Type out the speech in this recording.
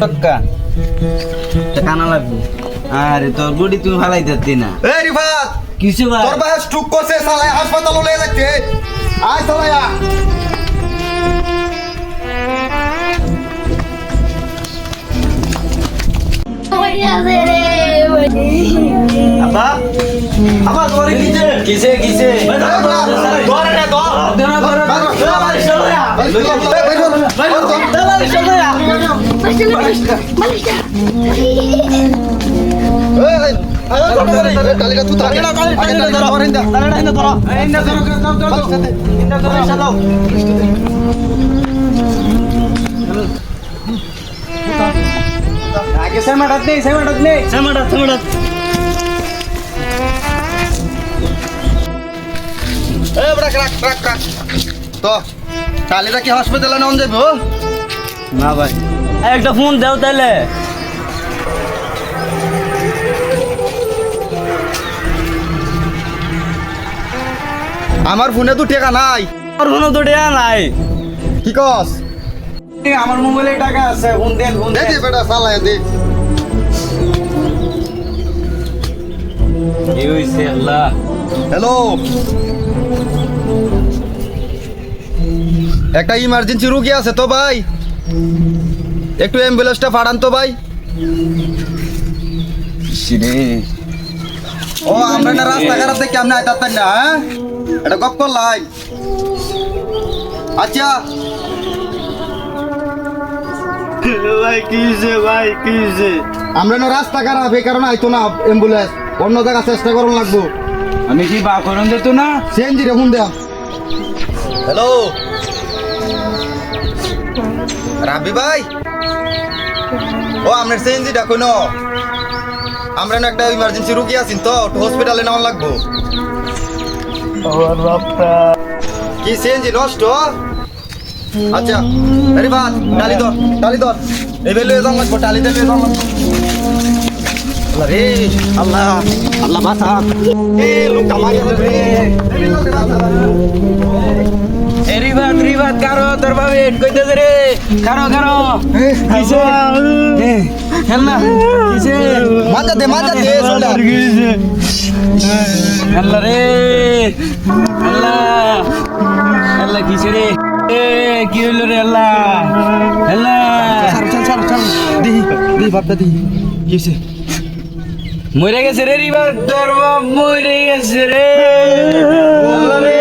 টাকা কানা লাগবে। আরে তোর গুড়ি তুই ভালাই দিতি না। এই রিফাত কিছু ভাই তোর ভাই স্ট্রোক করছে সালাই হাসপাতালে লয়ে যাচ্ছে আয় সালায়া আব্বা আব্বা তোরে কিছে কিছে ধরে না ধর তালিকা তুই তালিকা আগে সেমাটাত নেই সেমাটাত এই বড় ক্রাক তো কালিরা কি হাসপাতালে নাম যাবো না ভাই একটা ফোন দাও তাহলে। আমার ফোনে তো টাকা নাই। আমার ফোনে তো টাকা নাই। কি কস? আমার মোবাইলে টাকা আছে, ফোন দেন দে দে বেটা সালায়া দে। কি হইছে আল্লাহ? হ্যালো, একটা ইমার্জেন্সি রোগী আছে তো ভাই, একটু অ্যাম্বুলেন্সটা পাঠান তো ভাই। ও আমরা না রাস্তা খারাপ দেখে আপনি আইতাতেন না, হ্যাঁ এটা গপ করলাই। আচ্ছা ভাই কি হইছে? আমরা না রাস্তা খারাপ এই কারণে আইতো না অ্যাম্বুলেন্স, অন্য জায়গা চেষ্টা করুন লাগবো। আমি কি বা করন দিত না? সিএনজি রে ফোন দেয়া। হ্যালো রাবি ভাই, ও আপনার সিএনজিটা কইন, আমরা না একটা ইমার্জেন্সি রোগী আছেন তো, হসপিটালে নেওয়া লাগবো। কি সিএনজি নষ্ট? আচ্ছা আরে বাদ টালি ধর এই বেলে যান লাগবো, টালিতে নিয়ে যান লাগবো। আল্লাহ রে আল্লাহ বাঁচা, এ লোকটা মারিয়া রে। রিবাত কারো তোর ভাবে কইতেছে রে, কারো কিছে হেল্লা কিছে মাজা দে সোডা হেল্লা রে হেল্লা কিছে রে, এ কি হইলো রে হেল্লা চল দি বাপটা দি কিছে মরে গেছে রে রিবাত, তোর বাপ মরে গেছে রে। আল্লাহ রে